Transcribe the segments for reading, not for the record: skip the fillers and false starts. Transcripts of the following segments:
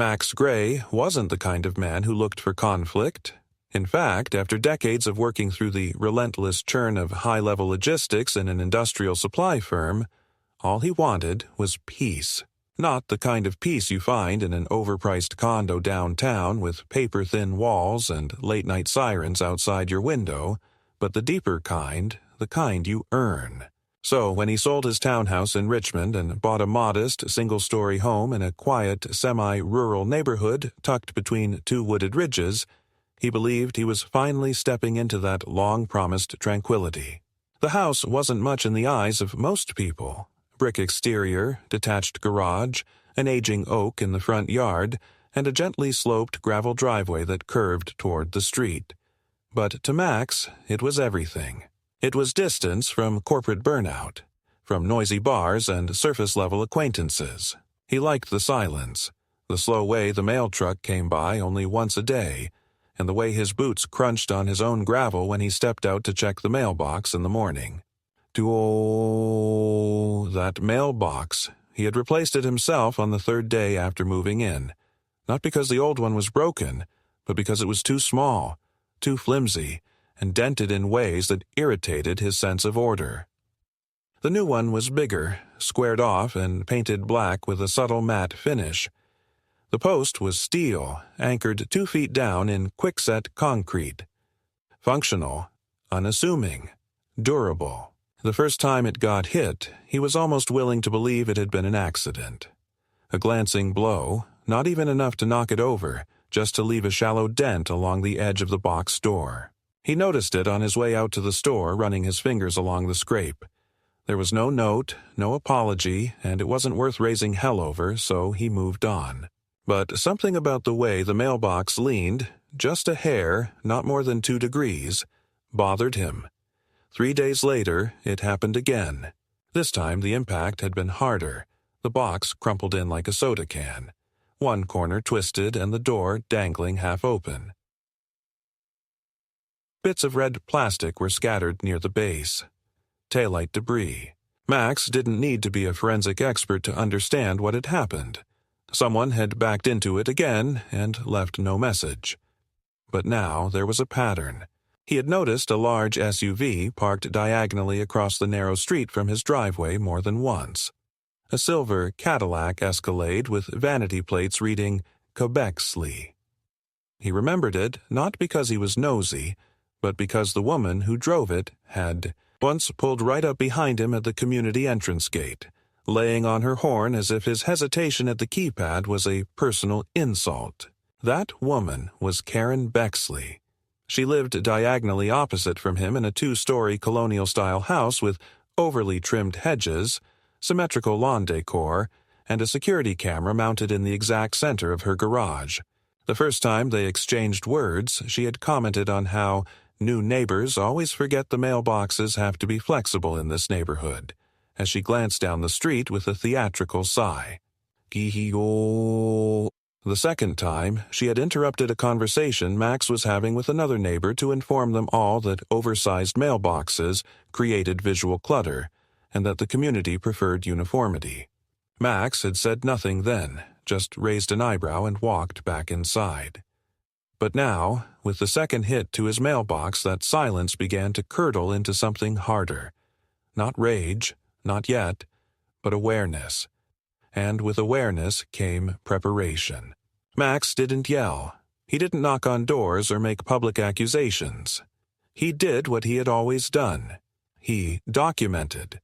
Max Gray wasn't the kind of man who looked for conflict. In fact, after decades of working through the relentless churn of high-level logistics in an industrial supply firm, all he wanted was peace. Not the kind of peace you find in an overpriced condo downtown with paper-thin walls and late-night sirens outside your window, but the deeper kind, the kind you earn. So when he sold his townhouse in Richmond and bought a modest, single-story home in a quiet, semi-rural neighborhood tucked between two wooded ridges, he believed he was finally stepping into that long-promised tranquility. The house wasn't much in the eyes of most people. Brick exterior, detached garage, an aging oak in the front yard, and a gently sloped gravel driveway that curved toward the street. But to Max, it was everything. It was distance from corporate burnout, from noisy bars and surface-level acquaintances. He liked the silence, the slow way the mail truck came by only once a day, and the way his boots crunched on his own gravel when he stepped out to check the mailbox in the morning. That mailbox. He had replaced it himself on the third day after moving in, not because the old one was broken, but because it was too small, too flimsy, and dented in ways that irritated his sense of order. The new one was bigger, squared off and painted black with a subtle matte finish. The post was steel, anchored 2 feet down in quickset concrete. Functional, unassuming, durable. The first time it got hit, he was almost willing to believe it had been an accident. A glancing blow, not even enough to knock it over, just to leave a shallow dent along the edge of the box door. He noticed it on his way out to the store, running his fingers along the scrape. There was no note, no apology, and it wasn't worth raising hell over, so he moved on. But something about the way the mailbox leaned, just a hair, not more than 2 degrees, bothered him. 3 days later, it happened again. This time the impact had been harder. The box crumpled in like a soda can. One corner twisted and the door dangling half open. Bits of red plastic were scattered near the base. Taillight debris. Max didn't need to be a forensic expert to understand what had happened. Someone had backed into it again and left no message. But now there was a pattern. He had noticed a large SUV parked diagonally across the narrow street from his driveway more than once. A silver Cadillac Escalade with vanity plates reading Quebecsley. He remembered it not because he was nosy, but because the woman who drove it had once pulled right up behind him at the community entrance gate, laying on her horn as if his hesitation at the keypad was a personal insult. That woman was Karen Bexley. She lived diagonally opposite from him in a 2-story colonial-style house with overly trimmed hedges, symmetrical lawn decor, and a security camera mounted in the exact center of her garage. The first time they exchanged words, she had commented on how new neighbors always forget the mailboxes have to be flexible in this neighborhood, as she glanced down the street with a theatrical sigh. The second time, she had interrupted a conversation Max was having with another neighbor to inform them all that oversized mailboxes created visual clutter, and that the community preferred uniformity. Max had said nothing then, just raised an eyebrow and walked back inside. But now, with the second hit to his mailbox, that silence began to curdle into something harder. Not rage, not yet, but awareness. And with awareness came preparation. Max didn't yell. He didn't knock on doors or make public accusations. He did what he had always done. He documented.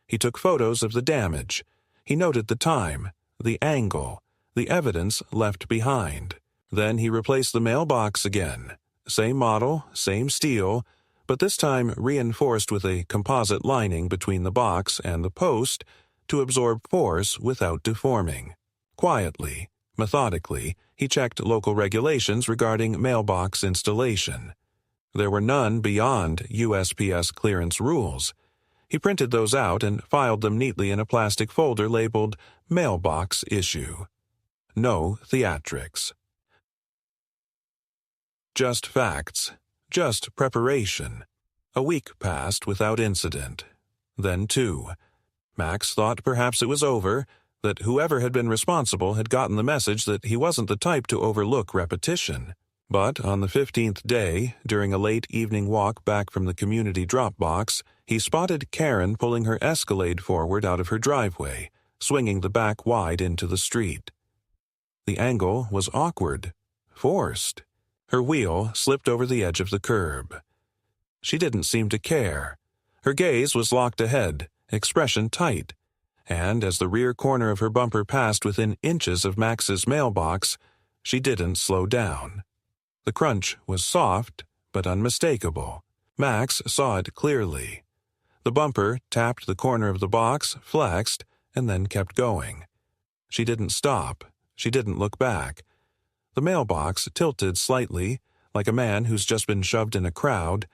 He took photos of the damage. He noted the time, the angle, the evidence left behind. Then he replaced the mailbox again. Same model, same steel, but this time reinforced with a composite lining between the box and the post to absorb force without deforming. Quietly, methodically, he checked local regulations regarding mailbox installation. There were none beyond USPS clearance rules. He printed those out and filed them neatly in a plastic folder labeled Mailbox Issue. No theatrics. Just facts. Just preparation. A week passed without incident. Then 2. Max thought perhaps it was over. that whoever had been responsible had gotten the message that he wasn't the type to overlook repetition. But on the 15th day, during a late evening walk back from the community drop box, he spotted Karen pulling her Escalade forward out of her driveway, swinging the back wide into the street. The angle was awkward, forced. Her wheel slipped over the edge of the curb. She didn't seem to care. Her gaze was locked ahead, expression tight, and as the rear corner of her bumper passed within inches of Max's mailbox, she didn't slow down. The crunch was soft, but unmistakable. Max saw it clearly. The bumper tapped the corner of the box, flexed, and then kept going. She didn't stop. She didn't look back. The mailbox tilted slightly, like a man who's just been shoved in a crowd,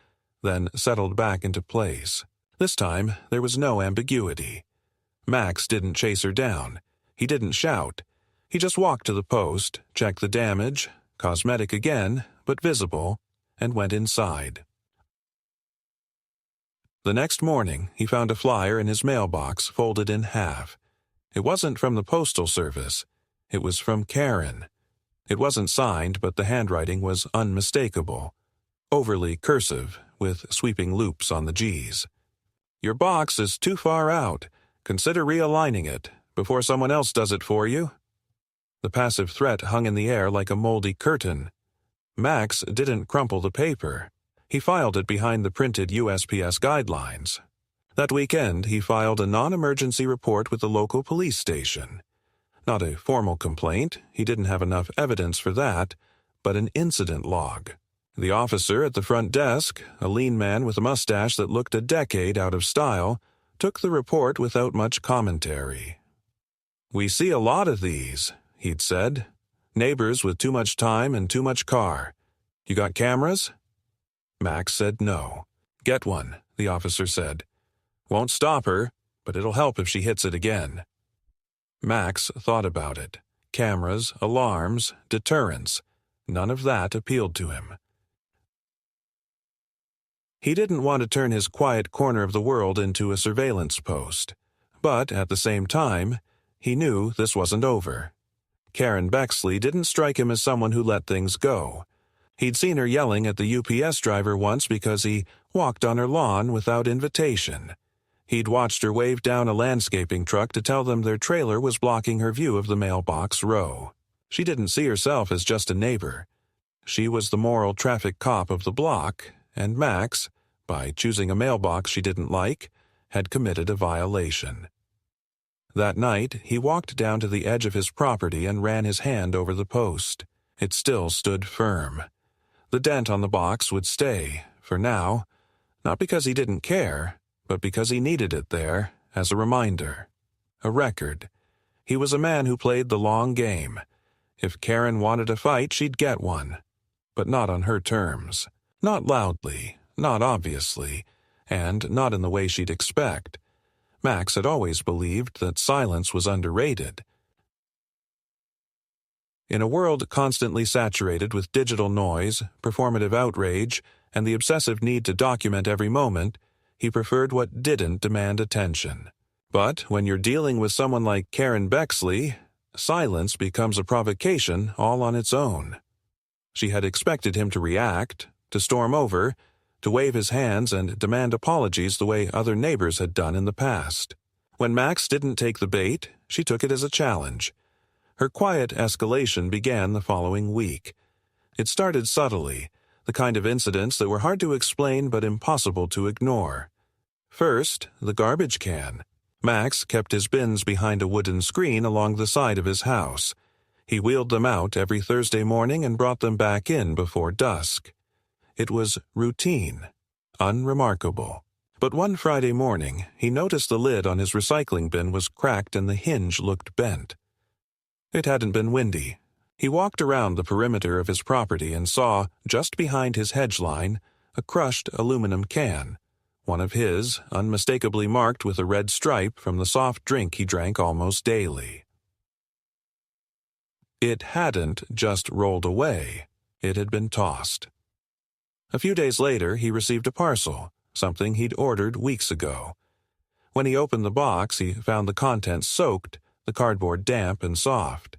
then settled back into place. This time, there was no ambiguity. Max didn't chase her down. He didn't shout. He just walked to the post, checked the damage, cosmetic again, but visible, and went inside. The next morning, he found a flyer in his mailbox folded in half. It wasn't from the Postal Service. It was from Karen. It wasn't signed, but the handwriting was unmistakable. Overly cursive, with sweeping loops on the G's. "Your box is too far out. Consider realigning it before someone else does it for you." The passive threat hung in the air like a moldy curtain. Max didn't crumple the paper. He filed it behind the printed USPS guidelines. That weekend, he filed a non-emergency report with the local police station. Not a formal complaint, he didn't have enough evidence for that, but an incident log. The officer at the front desk, a lean man with a mustache that looked a decade out of style, took the report without much commentary. "We see a lot of these," he'd said. "Neighbors with too much time and too much car. You got cameras?" Max said no. "Get one," the officer said. "Won't stop her, but it'll help if she hits it again." Max thought about it. Cameras, alarms, deterrence. None of that appealed to him. He didn't want to turn his quiet corner of the world into a surveillance post. But at the same time, he knew this wasn't over. Karen Bexley didn't strike him as someone who let things go. He'd seen her yelling at the UPS driver once because he walked on her lawn without invitation. He'd watched her wave down a landscaping truck to tell them their trailer was blocking her view of the mailbox row. She didn't see herself as just a neighbor. She was the moral traffic cop of the block, and Max, by choosing a mailbox she didn't like, had committed a violation. That night, he walked down to the edge of his property and ran his hand over the post. It still stood firm. The dent on the box would stay, for now, not because he didn't care, but because he needed it there as a reminder. A record. He was a man who played the long game. If Karen wanted a fight, she'd get one. But not on her terms. Not loudly, not obviously, and not in the way she'd expect. Max had always believed that silence was underrated. In a world constantly saturated with digital noise, performative outrage, and the obsessive need to document every moment, he preferred what didn't demand attention. But when you're dealing with someone like Karen Bexley, silence becomes a provocation all on its own. She had expected him to react, to storm over, to wave his hands and demand apologies the way other neighbors had done in the past. When Max didn't take the bait, she took it as a challenge. Her quiet escalation began the following week. It started subtly, the kind of incidents that were hard to explain but impossible to ignore. First, the garbage can. Max kept his bins behind a wooden screen along the side of his house. He wheeled them out every Thursday morning and brought them back in before dusk. It was routine, unremarkable. But one Friday morning, he noticed the lid on his recycling bin was cracked and the hinge looked bent. It hadn't been windy. He walked around the perimeter of his property and saw, just behind his hedge line, a crushed aluminum can, one of his, unmistakably marked with a red stripe from the soft drink he drank almost daily. It hadn't just rolled away. It had been tossed. A few days later, he received a parcel, something he'd ordered weeks ago. When he opened the box, he found the contents soaked, the cardboard damp and soft.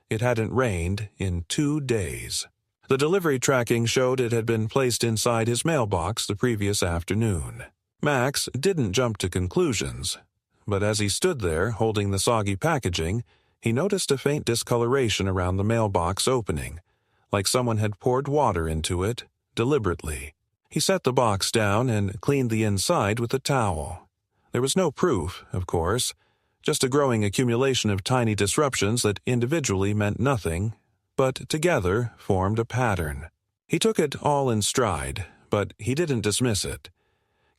It hadn't rained in 2 days. The delivery tracking showed it had been placed inside his mailbox the previous afternoon. Max didn't jump to conclusions, but as he stood there holding the soggy packaging, he noticed a faint discoloration around the mailbox opening, like someone had poured water into it, deliberately. He set the box down and cleaned the inside with a towel. There was no proof, of course, just a growing accumulation of tiny disruptions that individually meant nothing, but together formed a pattern. He took it all in stride, but he didn't dismiss it.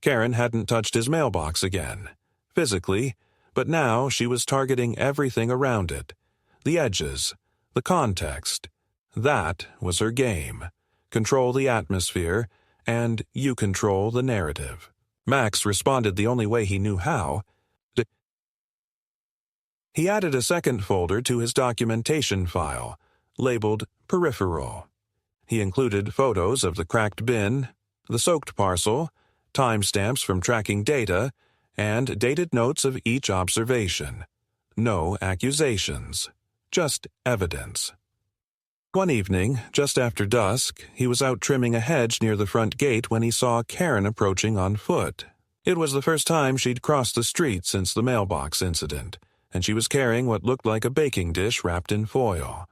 Karen hadn't touched his mailbox again, physically, but now she was targeting everything around it. The edges, the context. That was her game. Control the atmosphere, and you control the narrative. Max responded the only way he knew how. He added a second folder to his documentation file, labeled Peripheral. He included photos of the cracked bin, the soaked parcel, timestamps from tracking data, and dated notes of each observation. No accusations, just evidence. One evening, just after dusk, he was out trimming a hedge near the front gate when he saw Karen approaching on foot. It was the first time she'd crossed the street since the mailbox incident, and she was carrying what looked like a baking dish wrapped in foil.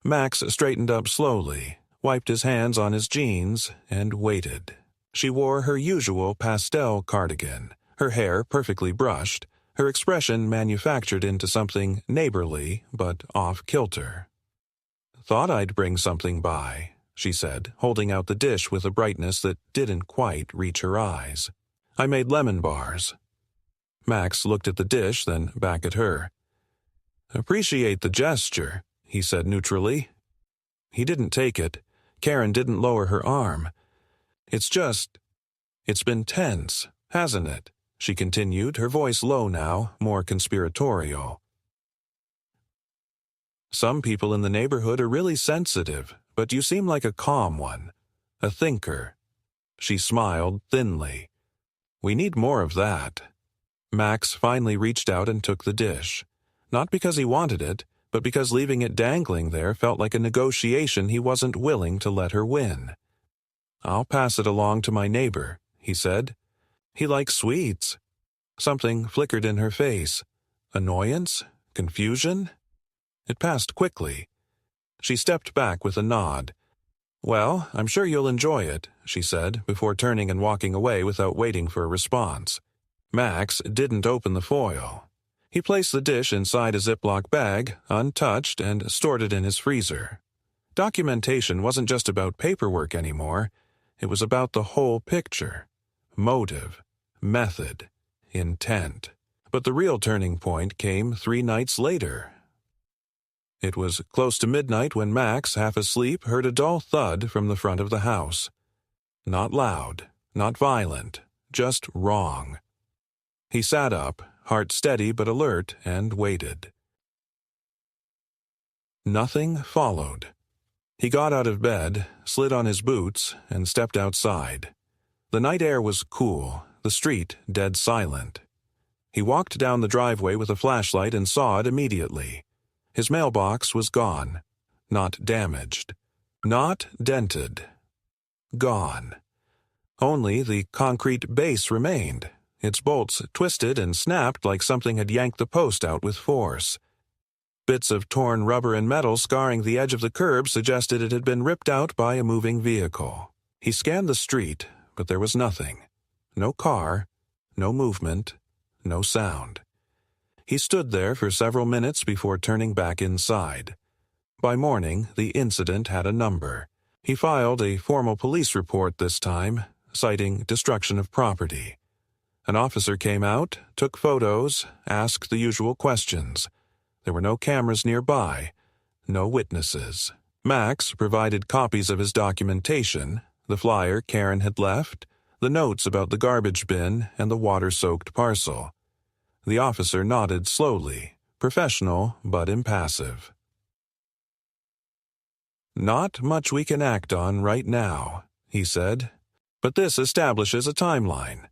Max straightened up slowly, wiped his hands on his jeans, and waited. She wore her usual pastel cardigan, her hair perfectly brushed, her expression manufactured into something neighborly but off-kilter. "Thought I'd bring something by," she said, holding out the dish with a brightness that didn't quite reach her eyes. "I made lemon bars." Max looked at the dish, then back at her. "Appreciate the gesture," he said neutrally. He didn't take it. Karen didn't lower her arm. It's been tense, hasn't it?" she continued, her voice low now, more conspiratorial. "Some people in the neighborhood are really sensitive, but you seem like a calm one, a thinker." She smiled thinly. "We need more of that." Max finally reached out and took the dish. Not because he wanted it, but because leaving it dangling there felt like a negotiation he wasn't willing to let her win. "I'll pass it along to my neighbor," he said. "He likes sweets." Something flickered in her face. Annoyance? Confusion? It passed quickly. She stepped back with a nod. "Well, I'm sure you'll enjoy it," she said, before turning and walking away without waiting for a response. Max didn't open the foil. He placed the dish inside a Ziploc bag, untouched, and stored it in his freezer. Documentation wasn't just about paperwork anymore. It was about the whole picture. Motive, method, intent. But the real turning point came 3 nights later. It was close to midnight when Max, half asleep, heard a dull thud from the front of the house. Not loud, not violent, just wrong. He sat up, heart steady but alert, and waited. Nothing followed. He got out of bed, slid on his boots, and stepped outside. The night air was cool, the street dead silent. He walked down the driveway with a flashlight and saw it immediately. His mailbox was gone. Not damaged. Not dented. Gone. Only the concrete base remained, its bolts twisted and snapped like something had yanked the post out with force. Bits of torn rubber and metal scarring the edge of the curb suggested it had been ripped out by a moving vehicle. He scanned the street, but there was nothing. No car, no movement, no sound. He stood there for several minutes before turning back inside. By morning, the incident had a number. He filed a formal police report this time, citing destruction of property. An officer came out, took photos, asked the usual questions. There were no cameras nearby, no witnesses. Max provided copies of his documentation, the flyer Karen had left, the notes about the garbage bin and the water-soaked parcel. The officer nodded slowly, professional but impassive. "Not much we can act on right now," he said. "But this establishes a timeline.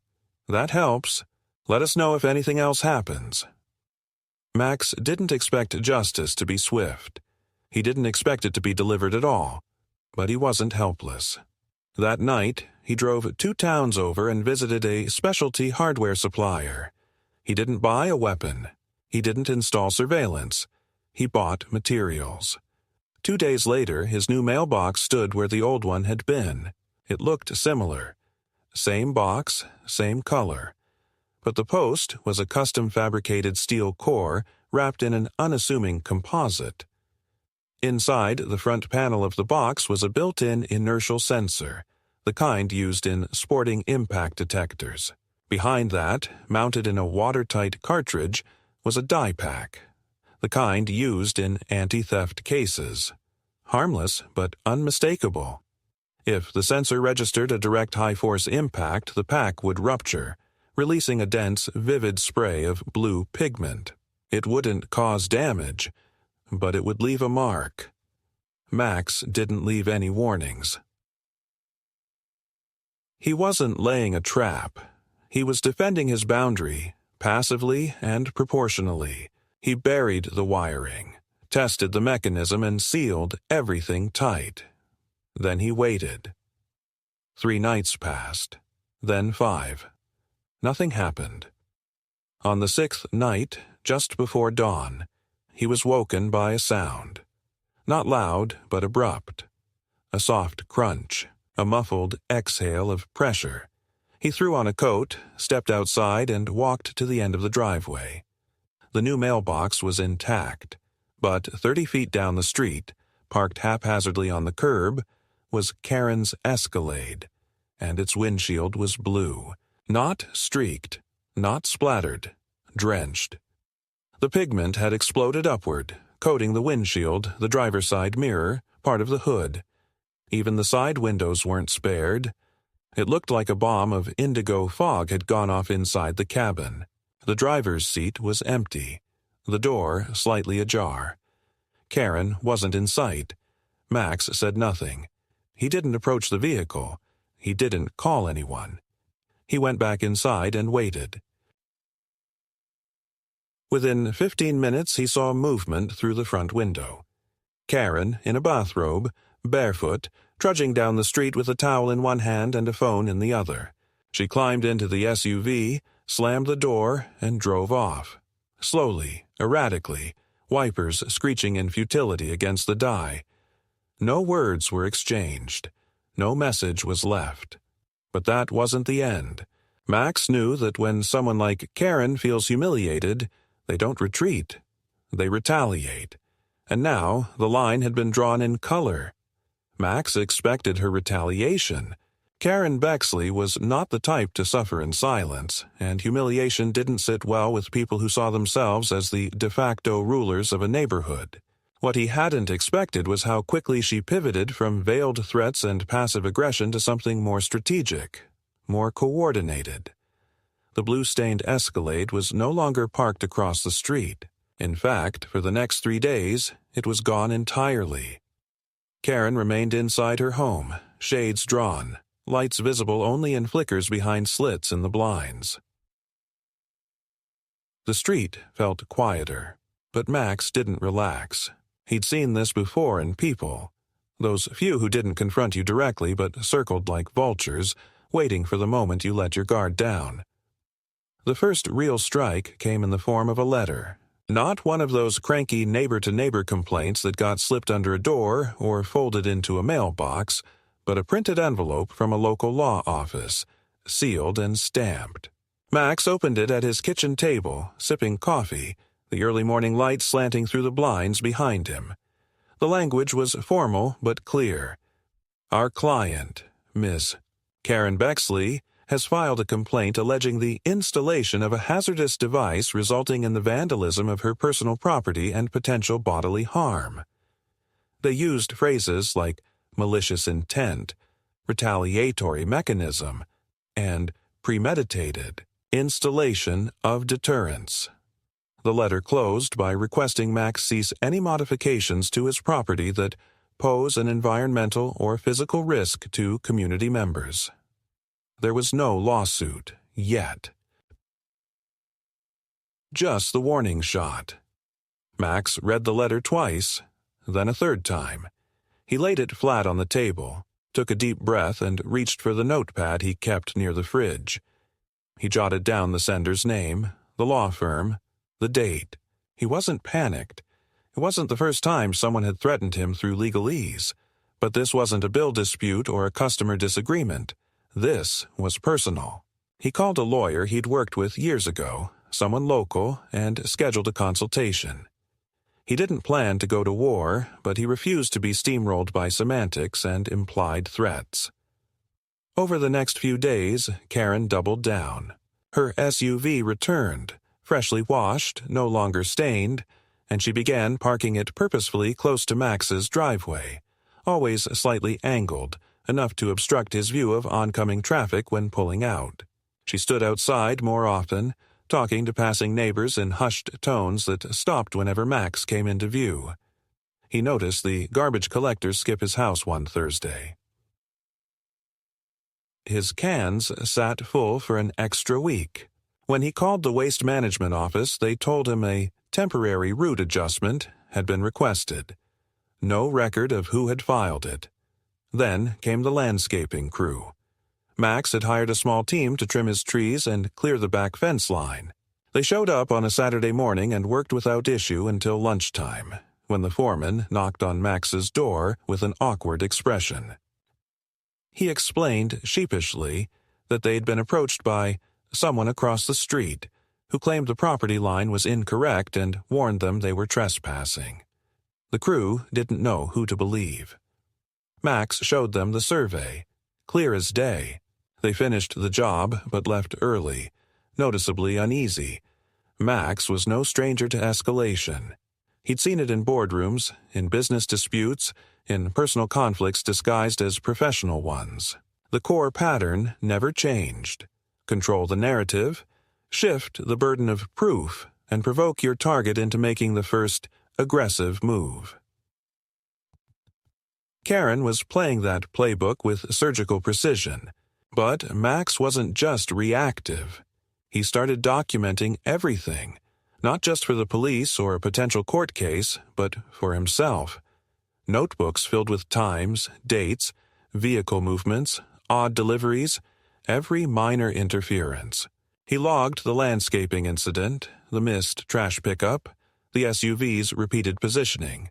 That helps. Let us know if anything else happens." Max didn't expect justice to be swift. He didn't expect it to be delivered at all, but he wasn't helpless. That night, he drove 2 towns over and visited a specialty hardware supplier. He didn't buy a weapon. He didn't install surveillance. He bought materials. 2 days later, his new mailbox stood where the old one had been. It looked similar. Same box, same color. But the post was a custom-fabricated steel core wrapped in an unassuming composite. Inside the front panel of the box was a built-in inertial sensor, the kind used in sporting impact detectors. Behind that, mounted in a watertight cartridge, was a die pack, the kind used in anti-theft cases. Harmless, but unmistakable. If the sensor registered a direct high-force impact, the pack would rupture, releasing a dense, vivid spray of blue pigment. It wouldn't cause damage, but it would leave a mark. Max didn't leave any warnings. He wasn't laying a trap. He was defending his boundary, passively and proportionally. He buried the wiring, tested the mechanism, and sealed everything tight. Then he waited. 3 nights passed, then 5. Nothing happened. On the 6th night, just before dawn, he was woken by a sound. Not loud, but abrupt. A soft crunch, a muffled exhale of pressure. He threw on a coat, stepped outside, and walked to the end of the driveway. The new mailbox was intact, but 30 feet down the street, parked haphazardly on the curb, was Karen's Escalade, and its windshield was blue. Not streaked, not splattered, drenched. The pigment had exploded upward, coating the windshield, the driver's side mirror, part of the hood. Even the side windows weren't spared. It looked like a bomb of indigo fog had gone off inside the cabin. The driver's seat was empty, the door slightly ajar. Karen wasn't in sight. Max said nothing. He didn't approach the vehicle. He didn't call anyone. He went back inside and waited. Within 15 minutes, he saw movement through the front window. Karen, in a bathrobe, barefoot, trudging down the street with a towel in one hand and a phone in the other. She climbed into the SUV, slammed the door, and drove off. Slowly, erratically, wipers screeching in futility against the die. No words were exchanged. No message was left. But that wasn't the end. Max knew that when someone like Karen feels humiliated, they don't retreat. They retaliate. And now the line had been drawn in color. Max expected her retaliation. Karen Bexley was not the type to suffer in silence, and humiliation didn't sit well with people who saw themselves as the de facto rulers of a neighborhood. What he hadn't expected was how quickly she pivoted from veiled threats and passive aggression to something more strategic, more coordinated. The blue-stained Escalade was no longer parked across the street. In fact, for the next 3 days, it was gone entirely. Karen remained inside her home, shades drawn, lights visible only in flickers behind slits in the blinds. The street felt quieter, but Max didn't relax. He'd seen this before in people. Those few who didn't confront you directly but circled like vultures, waiting for the moment you let your guard down. The first real strike came in the form of a letter. Not one of those cranky neighbor-to-neighbor complaints that got slipped under a door or folded into a mailbox, but a printed envelope from a local law office, sealed and stamped. Max opened it at his kitchen table, sipping coffee, the early morning light slanting through the blinds behind him. The language was formal but clear. Our client, Miss Karen Bexley, has filed a complaint alleging the installation of a hazardous device resulting in the vandalism of her personal property and potential bodily harm. They used phrases like malicious intent, retaliatory mechanism, and premeditated installation of deterrence. The letter closed by requesting Max cease any modifications to his property that pose an environmental or physical risk to community members. There was no lawsuit, yet. Just the warning shot. Max read the letter twice, then a third time. He laid it flat on the table, took a deep breath, and reached for the notepad he kept near the fridge. He jotted down the sender's name, the law firm, the date. He wasn't panicked. It wasn't the first time someone had threatened him through legalese. But this wasn't a bill dispute or a customer disagreement. This was personal. He called a lawyer he'd worked with years ago, someone local, and scheduled a consultation. He didn't plan to go to war, but he refused to be steamrolled by semantics and implied threats. Over the next few days, Karen doubled down. Her SUV returned, freshly washed, no longer stained, and she began parking it purposefully close to Max's driveway, always slightly angled, enough to obstruct his view of oncoming traffic when pulling out. She stood outside more often, talking to passing neighbors in hushed tones that stopped whenever Max came into view. He noticed the garbage collector skip his house one Thursday. His cans sat full for an extra week. When he called the waste management office, they told him a temporary route adjustment had been requested. No record of who had filed it. Then came the landscaping crew. Max had hired a small team to trim his trees and clear the back fence line. They showed up on a Saturday morning and worked without issue until lunchtime, when the foreman knocked on Max's door with an awkward expression. He explained sheepishly that they'd been approached by someone across the street who claimed the property line was incorrect and warned them they were trespassing. The crew didn't know who to believe. Max showed them the survey, clear as day. They finished the job but left early, noticeably uneasy. Max was no stranger to escalation. He'd seen it in boardrooms, in business disputes, in personal conflicts disguised as professional ones. The core pattern never changed. Control the narrative, shift the burden of proof, and provoke your target into making the first aggressive move. Karen was playing that playbook with surgical precision. But Max wasn't just reactive. He started documenting everything, not just for the police or a potential court case, but for himself. Notebooks filled with times, dates, vehicle movements, odd deliveries, every minor interference. He logged the landscaping incident, the missed trash pickup, the SUV's repeated positioning.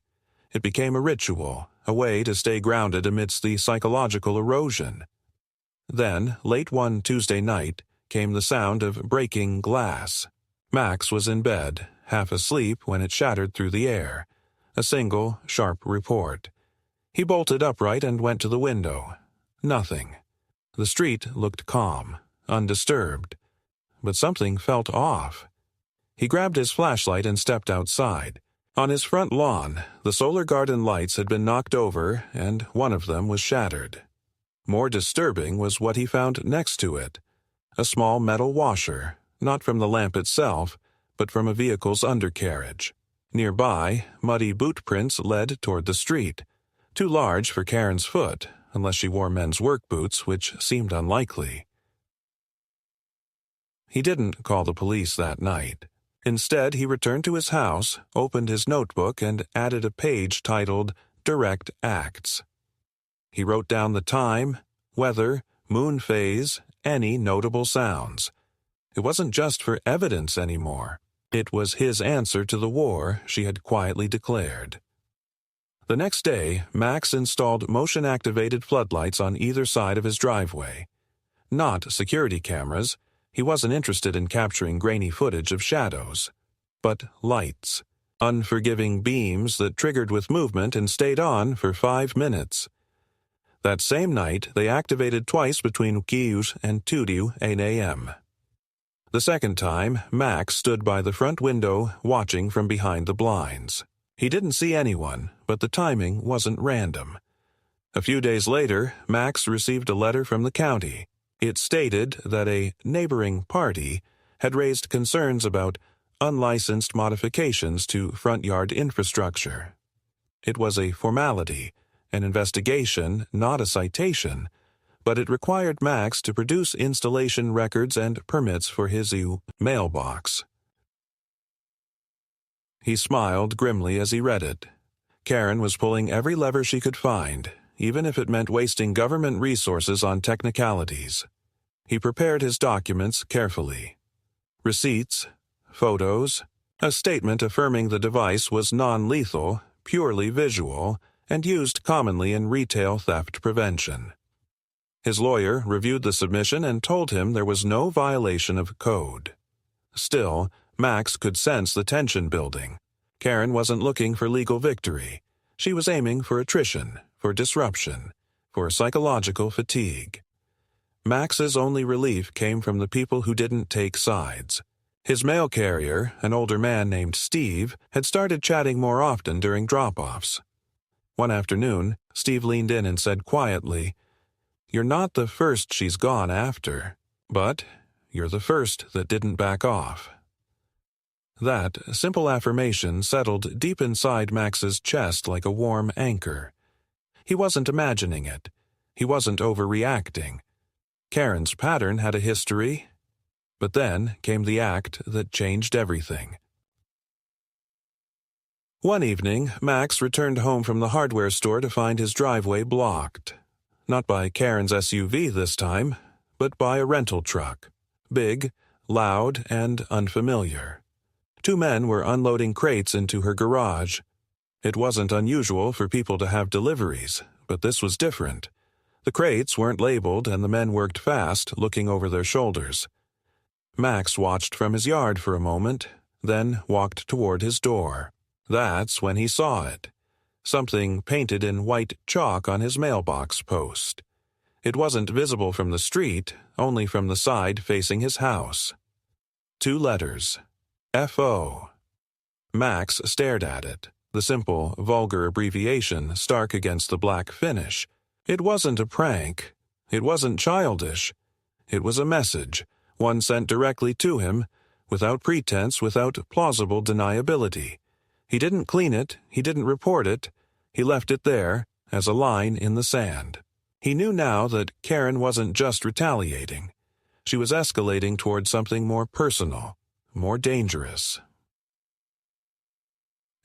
It became a ritual, a way to stay grounded amidst the psychological erosion. Then, late one Tuesday night, came the sound of breaking glass. Max was in bed, half asleep when it shattered through the air. A single, sharp report. He bolted upright and went to the window. Nothing. The street looked calm, undisturbed. But something felt off. He grabbed his flashlight and stepped outside. On his front lawn, the solar garden lights had been knocked over, and one of them was shattered. More disturbing was what he found next to it. A small metal washer, not from the lamp itself, but from a vehicle's undercarriage. Nearby, muddy boot prints led toward the street. Too large for Karen's foot, unless she wore men's work boots, which seemed unlikely. He didn't call the police that night. Instead, he returned to his house, opened his notebook, and added a page titled Direct Acts. He wrote down the time, weather, moon phase, any notable sounds. It wasn't just for evidence anymore. It was his answer to the war she had quietly declared. The next day, Max installed motion-activated floodlights on either side of his driveway. Not security cameras. He wasn't interested in capturing grainy footage of shadows. But lights. Unforgiving beams that triggered with movement and stayed on for 5 minutes. That same night, they activated twice between 1 and 2 a.m. The second time, Max stood by the front window, watching from behind the blinds. He didn't see anyone, but the timing wasn't random. A few days later, Max received a letter from the county. It stated that a neighboring party had raised concerns about unlicensed modifications to front yard infrastructure. It was a formality, an investigation, not a citation, but it required Max to produce installation records and permits for his mailbox. He smiled grimly as he read it. Karen was pulling every lever she could find, even if it meant wasting government resources on technicalities. He prepared his documents carefully. Receipts, photos, a statement affirming the device was non-lethal, purely visual, and used commonly in retail theft prevention. His lawyer reviewed the submission and told him there was no violation of code. Still, Max could sense the tension building. Karen wasn't looking for legal victory. She was aiming for attrition, for disruption, for psychological fatigue. Max's only relief came from the people who didn't take sides. His mail carrier, an older man named Steve, had started chatting more often during drop-offs. One afternoon, Steve leaned in and said quietly, "You're not the first she's gone after, but you're the first that didn't back off." That simple affirmation settled deep inside Max's chest like a warm anchor. He wasn't imagining it. He wasn't overreacting. Karen's pattern had a history, but then came the act that changed everything. One evening, Max returned home from the hardware store to find his driveway blocked. Not by Karen's SUV this time, but by a rental truck. Big, loud, and unfamiliar. Two men were unloading crates into her garage. It wasn't unusual for people to have deliveries, but this was different. The crates weren't labeled and the men worked fast, looking over their shoulders. Max watched from his yard for a moment, then walked toward his door. That's when he saw it. Something painted in white chalk on his mailbox post. It wasn't visible from the street, only from the side facing his house. 2 letters. F.O. Max stared at it, the simple, vulgar abbreviation stark against the black finish. It wasn't a prank. It wasn't childish. It was a message, one sent directly to him, without pretense, without plausible deniability. He didn't clean it, he didn't report it, he left it there, as a line in the sand. He knew now that Karen wasn't just retaliating. She was escalating toward something more personal, more dangerous.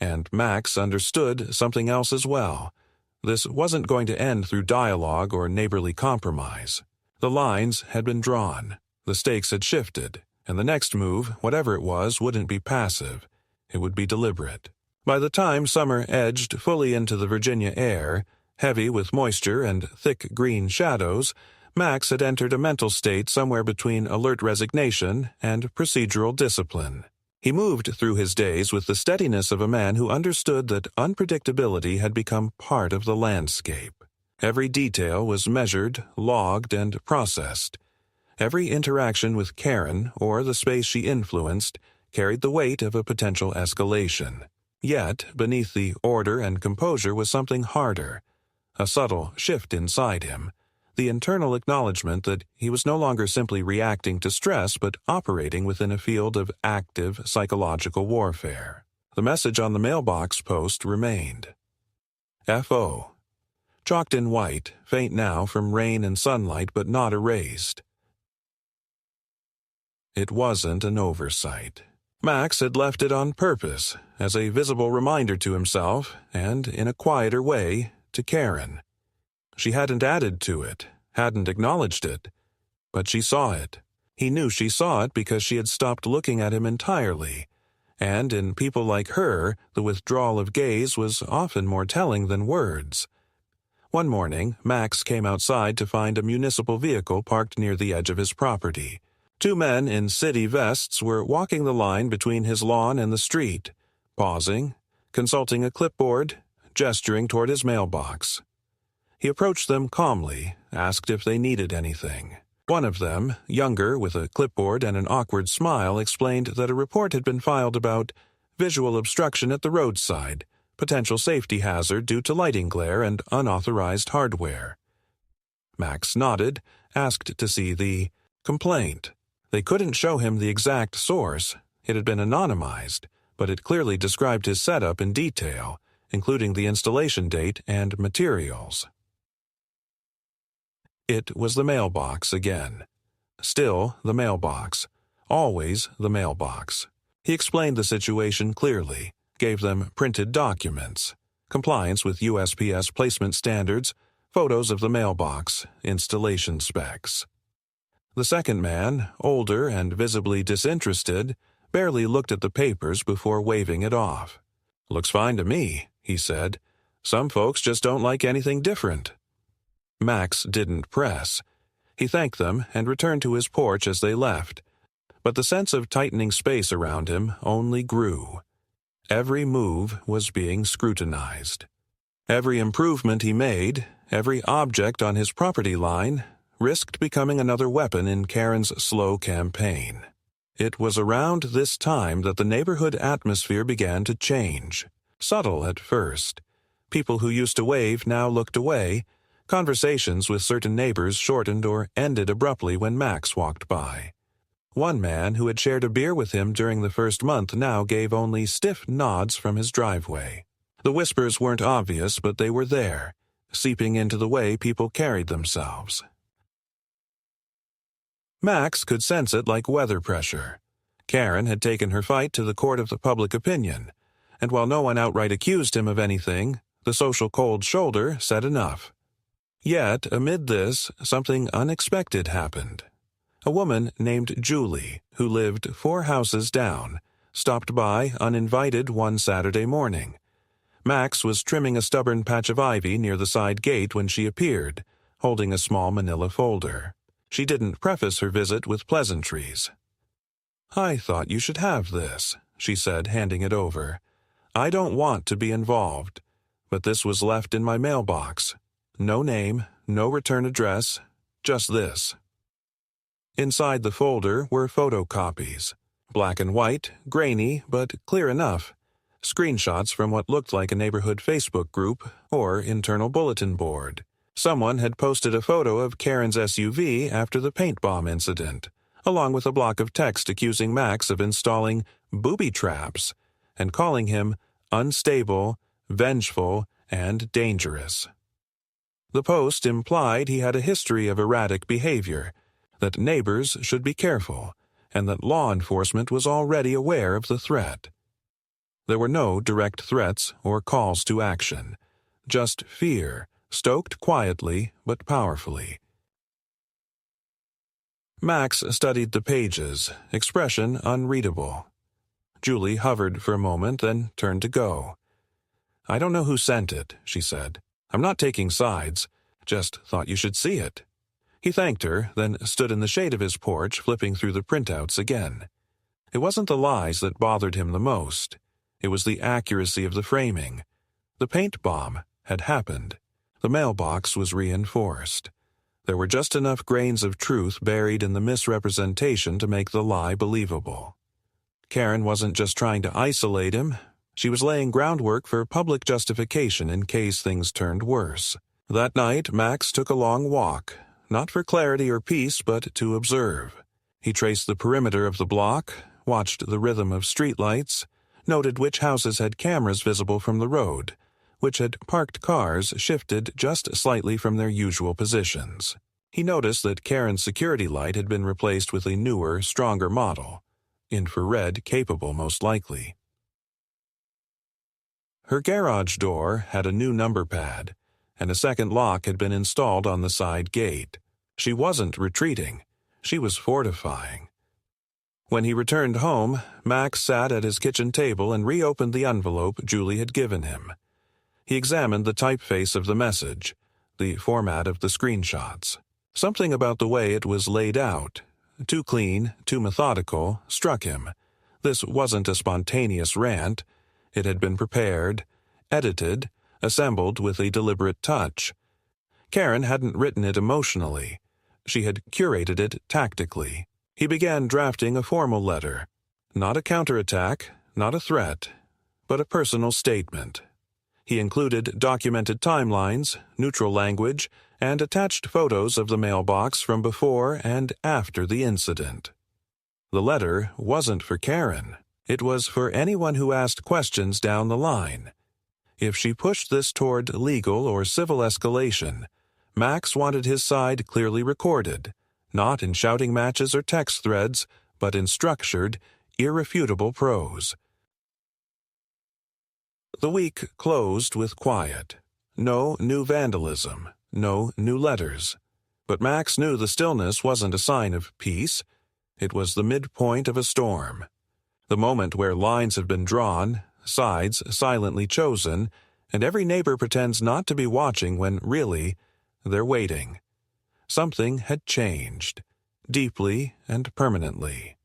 And Max understood something else as well. This wasn't going to end through dialogue or neighborly compromise. The lines had been drawn, the stakes had shifted, and the next move, whatever it was, wouldn't be passive. It would be deliberate. By the time summer edged fully into the Virginia air, heavy with moisture and thick green shadows, Max had entered a mental state somewhere between alert resignation and procedural discipline. He moved through his days with the steadiness of a man who understood that unpredictability had become part of the landscape. Every detail was measured, logged, and processed. Every interaction with Karen, or the space she influenced, carried the weight of a potential escalation. Yet, beneath the order and composure was something harder, a subtle shift inside him, the internal acknowledgement that he was no longer simply reacting to stress but operating within a field of active psychological warfare. The message on the mailbox post remained. F.O. Chalked in white, faint now from rain and sunlight but not erased. It wasn't an oversight. Max had left it on purpose, as a visible reminder to himself, and, in a quieter way, to Karen. She hadn't added to it, hadn't acknowledged it, but she saw it. He knew she saw it because she had stopped looking at him entirely, and in people like her, the withdrawal of gaze was often more telling than words. One morning, Max came outside to find a municipal vehicle parked near the edge of his property. 2 men in city vests were walking the line between his lawn and the street, pausing, consulting a clipboard, gesturing toward his mailbox. He approached them calmly, asked if they needed anything. One of them, younger with a clipboard and an awkward smile, explained that a report had been filed about visual obstruction at the roadside, potential safety hazard due to lighting glare and unauthorized hardware. Max nodded, asked to see the complaint. They couldn't show him the exact source. It had been anonymized, but it clearly described his setup in detail, including the installation date and materials. It was the mailbox again. Still the mailbox. Always the mailbox. He explained the situation clearly, gave them printed documents, compliance with USPS placement standards, photos of the mailbox, installation specs. The second man, older and visibly disinterested, barely looked at the papers before waving it off. "Looks fine to me," he said. "Some folks just don't like anything different." Max didn't press. He thanked them and returned to his porch as they left, but the sense of tightening space around him only grew. Every move was being scrutinized. Every improvement he made, every object on his property line, risked becoming another weapon in Karen's slow campaign. It was around this time that the neighborhood atmosphere began to change. Subtle at first. People who used to wave now looked away. Conversations with certain neighbors shortened or ended abruptly when Max walked by. One man who had shared a beer with him during the first month now gave only stiff nods from his driveway. The whispers weren't obvious, but they were there, seeping into the way people carried themselves. Max could sense it like weather pressure. Karen had taken her fight to the court of the public opinion, and while no one outright accused him of anything, the social cold shoulder said enough. Yet, amid this, something unexpected happened. A woman named Julie, who lived 4 houses down, stopped by uninvited one Saturday morning. Max was trimming a stubborn patch of ivy near the side gate when she appeared, holding a small manila folder. She didn't preface her visit with pleasantries. "I thought you should have this," she said, handing it over. "I don't want to be involved, but this was left in my mailbox. No name, no return address, just this." Inside the folder were photocopies. Black and white, grainy, but clear enough. Screenshots from what looked like a neighborhood Facebook group or internal bulletin board. Someone had posted a photo of Karen's SUV after the paint bomb incident, along with a block of text accusing Max of installing booby traps and calling him unstable, vengeful, and dangerous. The post implied he had a history of erratic behavior, that neighbors should be careful, and that law enforcement was already aware of the threat. There were no direct threats or calls to action, just fear, stoked quietly but powerfully. Max studied the pages, expression unreadable. Julie hovered for a moment, then turned to go. "I don't know who sent it," she said. "I'm not taking sides, just thought you should see it." He thanked her, then stood in the shade of his porch, flipping through the printouts again. It wasn't the lies that bothered him the most. It was the accuracy of the framing. The paint bomb had happened. The mailbox was reinforced. There were just enough grains of truth buried in the misrepresentation to make the lie believable. Karen wasn't just trying to isolate him. She was laying groundwork for public justification in case things turned worse. That night, Max took a long walk, not for clarity or peace, but to observe. He traced the perimeter of the block, watched the rhythm of streetlights, noted which houses had cameras visible from the road, which had parked cars shifted just slightly from their usual positions. He noticed that Karen's security light had been replaced with a newer, stronger model, infrared capable most likely. Her garage door had a new number pad, and a second lock had been installed on the side gate. She wasn't retreating. She was fortifying. When he returned home, Max sat at his kitchen table and reopened the envelope Julie had given him. He examined the typeface of the message, the format of the screenshots. Something about the way it was laid out, too clean, too methodical, struck him. This wasn't a spontaneous rant. It had been prepared, edited, assembled with a deliberate touch. Karen hadn't written it emotionally. She had curated it tactically. He began drafting a formal letter. Not a counterattack, not a threat, but a personal statement. He included documented timelines, neutral language, and attached photos of the mailbox from before and after the incident. The letter wasn't for Karen. It was for anyone who asked questions down the line. If she pushed this toward legal or civil escalation, Max wanted his side clearly recorded, not in shouting matches or text threads, but in structured, irrefutable prose. The week closed with quiet. No new vandalism, no new letters. But Max knew the stillness wasn't a sign of peace. It was the midpoint of a storm. The moment where lines have been drawn, sides silently chosen, and every neighbor pretends not to be watching when really they're waiting. Something had changed, deeply and permanently.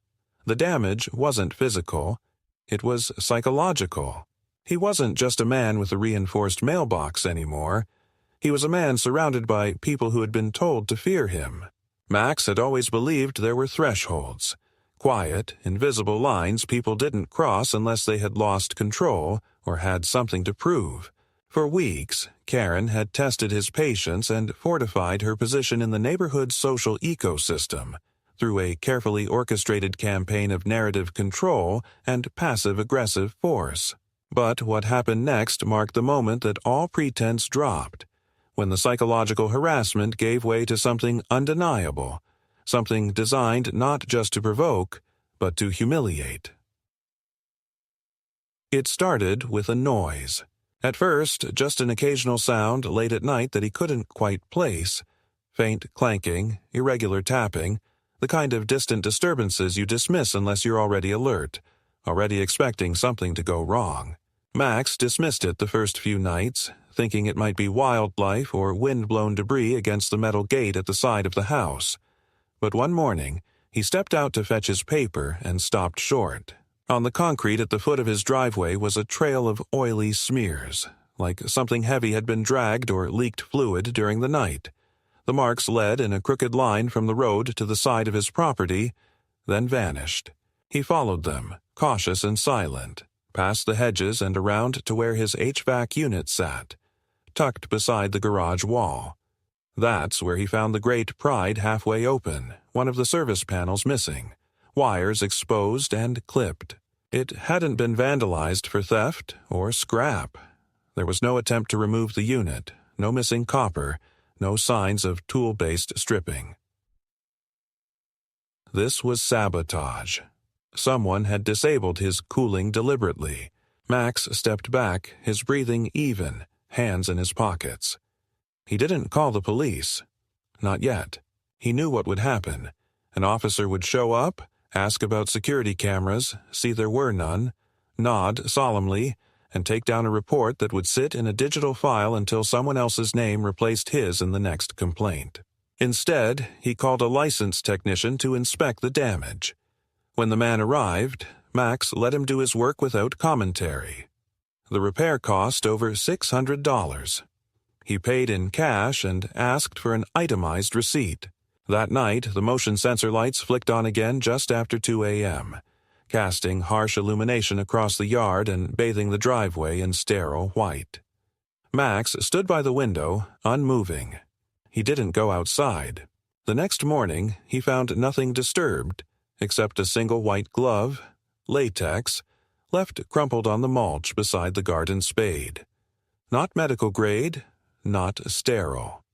The damage wasn't physical, it was psychological. He wasn't just a man with a reinforced mailbox anymore. He was a man surrounded by people who had been told to fear him. Max had always believed there were thresholds, quiet, invisible lines people didn't cross unless they had lost control or had something to prove. For weeks, Karen had tested his patience and fortified her position in the neighborhood's social ecosystem through a carefully orchestrated campaign of narrative control and passive-aggressive force. But what happened next marked the moment that all pretense dropped, when the psychological harassment gave way to something undeniable, something designed not just to provoke, but to humiliate. It started with a noise. At first, just an occasional sound late at night that he couldn't quite place. Faint clanking, irregular tapping, the kind of distant disturbances you dismiss unless you're already alert, already expecting something to go wrong. Max dismissed it the first few nights, thinking it might be wildlife or wind-blown debris against the metal gate at the side of the house. But one morning, he stepped out to fetch his paper and stopped short. On the concrete at the foot of his driveway was a trail of oily smears, like something heavy had been dragged or leaked fluid during the night. The marks led in a crooked line from the road to the side of his property, then vanished. He followed them, cautious and silent, past the hedges and around to where his HVAC unit sat, tucked beside the garage wall. That's where he found the Great Pride halfway open, one of the service panels missing, wires exposed and clipped. It hadn't been vandalized for theft or scrap. There was no attempt to remove the unit, no missing copper, no signs of tool-based stripping. This was sabotage. Someone had disabled his cooling deliberately. Max stepped back, his breathing even, hands in his pockets. He didn't call the police. Not yet. He knew what would happen. An officer would show up, ask about security cameras, see there were none, nod solemnly, and take down a report that would sit in a digital file until someone else's name replaced his in the next complaint. Instead, he called a licensed technician to inspect the damage. When the man arrived, Max let him do his work without commentary. The repair cost over $600. He paid in cash and asked for an itemized receipt. That night, the motion sensor lights flicked on again just after 2 a.m., casting harsh illumination across the yard and bathing the driveway in sterile white. Max stood by the window, unmoving. He didn't go outside. The next morning, he found nothing disturbed, except a single white glove, latex, left crumpled on the mulch beside the garden spade. Not medical grade, not sterile.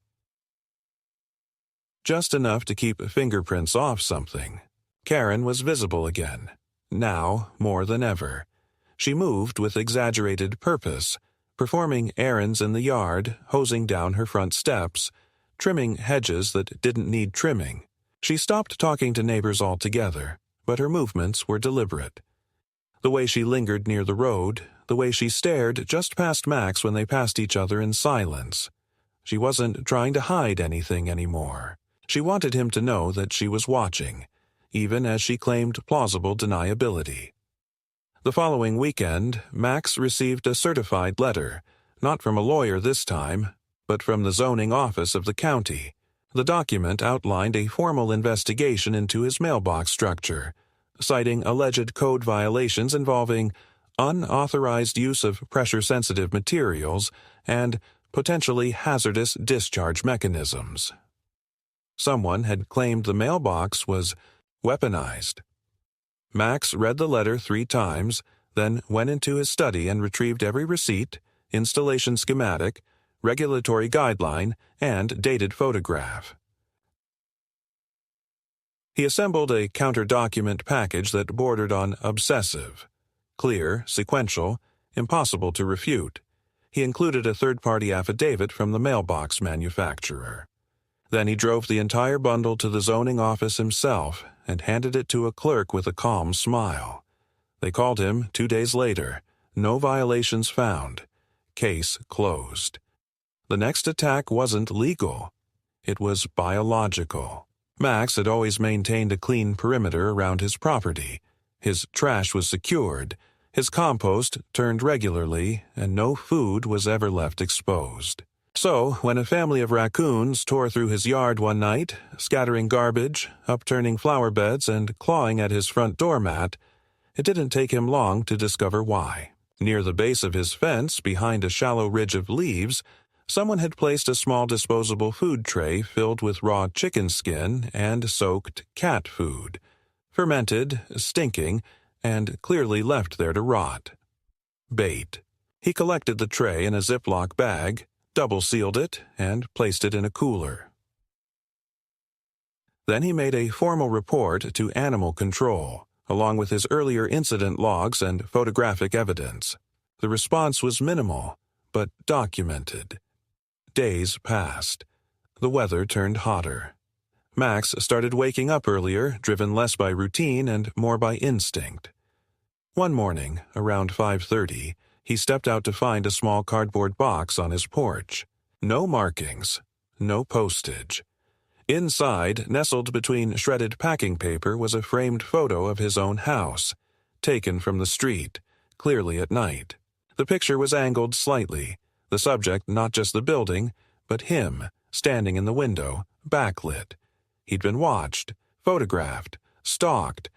Just enough to keep fingerprints off something. Karen was visible again, now more than ever. She moved with exaggerated purpose, performing errands in the yard, hosing down her front steps, trimming hedges that didn't need trimming. She stopped talking to neighbors altogether, but her movements were deliberate. The way she lingered near the road, the way she stared just past Max when they passed each other in silence. She wasn't trying to hide anything anymore. She wanted him to know that she was watching, even as she claimed plausible deniability. The following weekend, Max received a certified letter, not from a lawyer this time, but from the zoning office of the county. The document outlined a formal investigation into his mailbox structure, citing alleged code violations involving unauthorized use of pressure-sensitive materials and potentially hazardous discharge mechanisms. Someone had claimed the mailbox was weaponized. Max read the letter 3 times, then went into his study and retrieved every receipt, installation schematic, regulatory guideline, and dated photograph. He assembled a counter-document package that bordered on obsessive, clear, sequential, impossible to refute. He included a third-party affidavit from the mailbox manufacturer. Then he drove the entire bundle to the zoning office himself and handed it to a clerk with a calm smile. They called him 2 days later. No violations found. Case closed. The next attack wasn't legal. It was biological. Max had always maintained a clean perimeter around his property. His trash was secured, his compost turned regularly, and no food was ever left exposed. So, when a family of raccoons tore through his yard one night, scattering garbage, upturning flower beds, and clawing at his front doormat, it didn't take him long to discover why. Near the base of his fence, behind a shallow ridge of leaves, someone had placed a small disposable food tray filled with raw chicken skin and soaked cat food, fermented, stinking, and clearly left there to rot. Bait. He collected the tray in a Ziploc bag, double-sealed it, and placed it in a cooler. Then he made a formal report to Animal Control, along with his earlier incident logs and photographic evidence. The response was minimal, but documented. Days passed. The weather turned hotter. Max started waking up earlier, driven less by routine and more by instinct. One morning, around 5:30, he stepped out to find a small cardboard box on his porch. No markings, no postage. Inside, nestled between shredded packing paper, was a framed photo of his own house, taken from the street, clearly at night. The picture was angled slightly, the subject not just the building, but him, standing in the window, backlit. He'd been watched, photographed, stalked.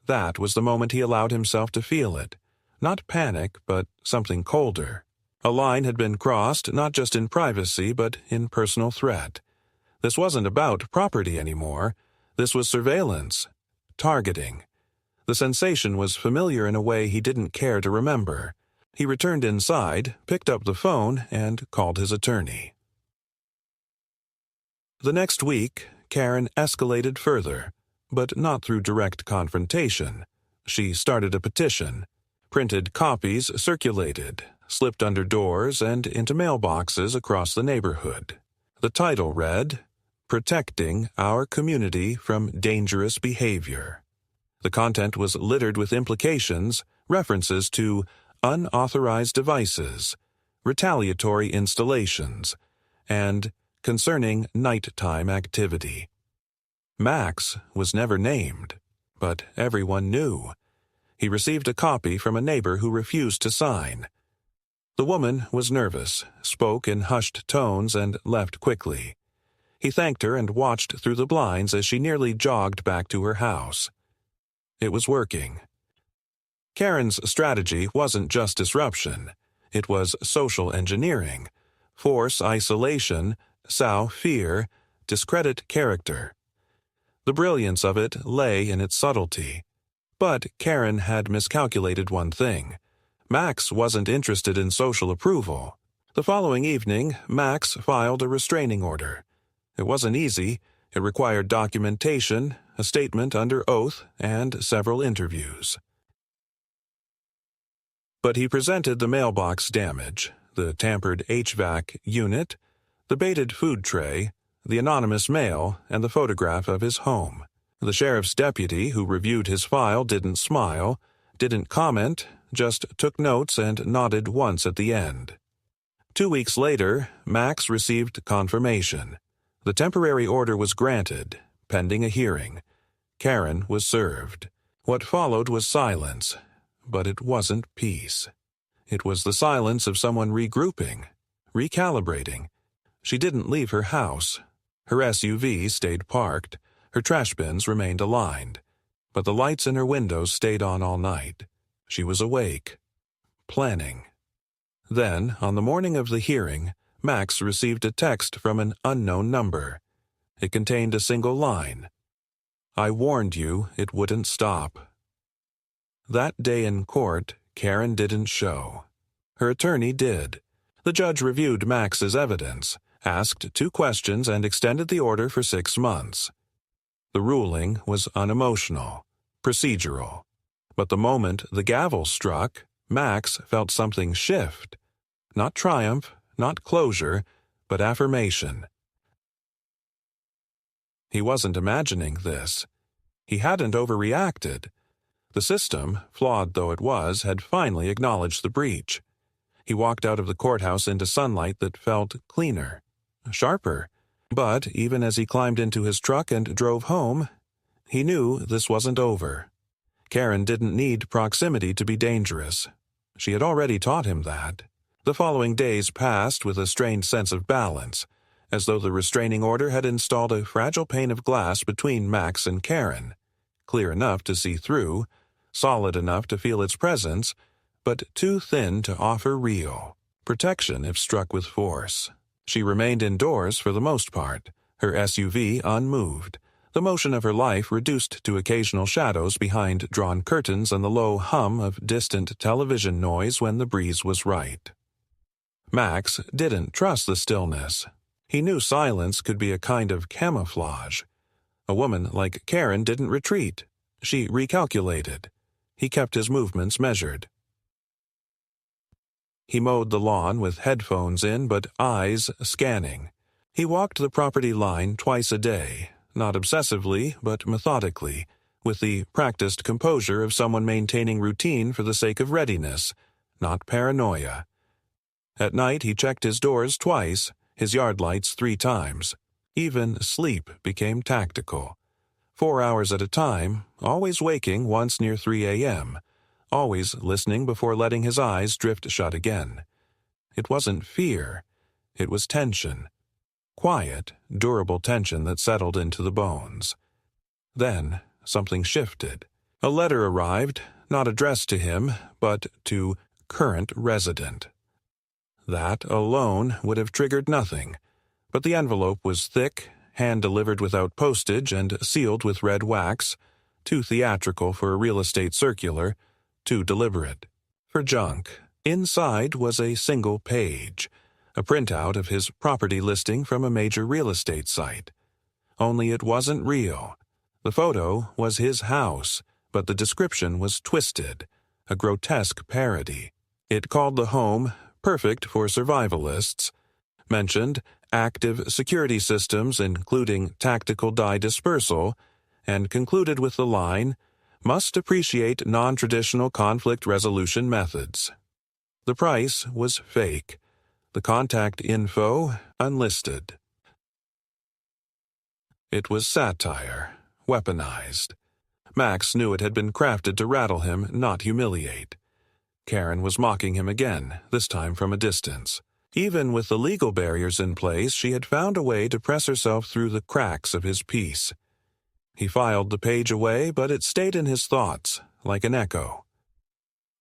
That was the moment he allowed himself to feel it. Not panic, but something colder. A line had been crossed, not just in privacy, but in personal threat. This wasn't about property anymore. This was surveillance, targeting. The sensation was familiar in a way he didn't care to remember. He returned inside, picked up the phone, and called his attorney. The next week, Karen escalated further, but not through direct confrontation. She started a petition. Printed copies circulated, slipped under doors and into mailboxes across the neighborhood. The title read, "Protecting Our Community from Dangerous Behavior." The content was littered with implications, references to unauthorized devices, retaliatory installations, and concerning nighttime activity. Max was never named, but everyone knew. He received a copy from a neighbor who refused to sign. The woman was nervous, spoke in hushed tones, and left quickly. He thanked her and watched through the blinds as she nearly jogged back to her house. It was working. Karen's strategy wasn't just disruption. It was social engineering. Force isolation, sow fear, discredit character. The brilliance of it lay in its subtlety. But Karen had miscalculated one thing. Max wasn't interested in social approval. The following evening, Max filed a restraining order. It wasn't easy. It required documentation, a statement under oath, and several interviews. But he presented the mailbox damage, the tampered HVAC unit, the baited food tray, the anonymous mail, and the photograph of his home. The sheriff's deputy who reviewed his file didn't smile, didn't comment, just took notes and nodded once at the end. 2 weeks later, Max received confirmation. The temporary order was granted, pending a hearing. Karen was served. What followed was silence, but it wasn't peace. It was the silence of someone regrouping, recalibrating. She didn't leave her house. Her SUV stayed parked. Her trash bins remained aligned. But the lights in her windows stayed on all night. She was awake, planning. Then, on the morning of the hearing, Max received a text from an unknown number. It contained a single line. "I warned you it wouldn't stop." That day in court, Karen didn't show. Her attorney did. The judge reviewed Max's evidence, asked 2 questions, and extended the order for 6 months. The ruling was unemotional, procedural. But the moment the gavel struck, Max felt something shift. Not triumph, not closure, but affirmation. He wasn't imagining this. He hadn't overreacted. The system, flawed though it was, had finally acknowledged the breach. He walked out of the courthouse into sunlight that felt cleaner, sharper. But even as he climbed into his truck and drove home, he knew this wasn't over. Karen didn't need proximity to be dangerous. She had already taught him that. The following days passed with a strained sense of balance, as though the restraining order had installed a fragile pane of glass between Max and Karen, clear enough to see through, solid enough to feel its presence, but too thin to offer real protection if struck with force. She remained indoors for the most part, her SUV unmoved, the motion of her life reduced to occasional shadows behind drawn curtains and the low hum of distant television noise when the breeze was right. Max didn't trust the stillness. He knew silence could be a kind of camouflage. A woman like Karen didn't retreat. She recalculated. He kept his movements measured. He mowed the lawn with headphones in but eyes scanning. He walked the property line twice a day, not obsessively but methodically, with the practiced composure of someone maintaining routine for the sake of readiness, not paranoia. At night he checked his doors twice, his yard lights 3 times. Even sleep became tactical. 4 hours at a time, always waking once near 3 a.m., always listening before letting his eyes drift shut again. It wasn't fear. It was tension. Quiet, durable tension that settled into the bones. Then something shifted. A letter arrived, not addressed to him, but to current resident. That alone would have triggered nothing, but the envelope was thick, hand-delivered without postage and sealed with red wax, too theatrical for a real estate circular, too deliberate. For junk, inside was a single page, a printout of his property listing from a major real estate site. Only it wasn't real. The photo was his house, but the description was twisted, a grotesque parody. It called the home perfect for survivalists, mentioned active security systems including tactical dye dispersal, and concluded with the line, "Must appreciate non-traditional conflict resolution methods." The price was fake. The contact info unlisted. It was satire, weaponized. Max knew it had been crafted to rattle him, not humiliate. Karen was mocking him again, this time from a distance. Even with the legal barriers in place, she had found a way to press herself through the cracks of his peace. He filed the page away, but it stayed in his thoughts, like an echo.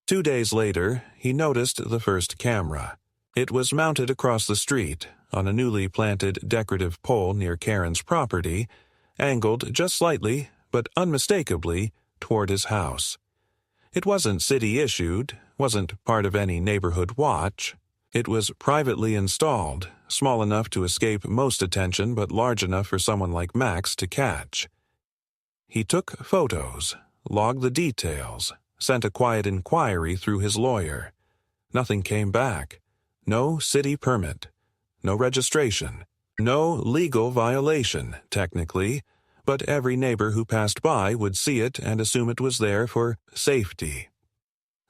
2 days later, he noticed the first camera. It was mounted across the street, on a newly planted decorative pole near Karen's property, angled just slightly, but unmistakably, toward his house. It wasn't city-issued, wasn't part of any neighborhood watch. It was privately installed, small enough to escape most attention but large enough for someone like Max to catch. He took photos, logged the details, sent a quiet inquiry through his lawyer. Nothing came back. No city permit. No registration. No legal violation, technically, but every neighbor who passed by would see it and assume it was there for safety.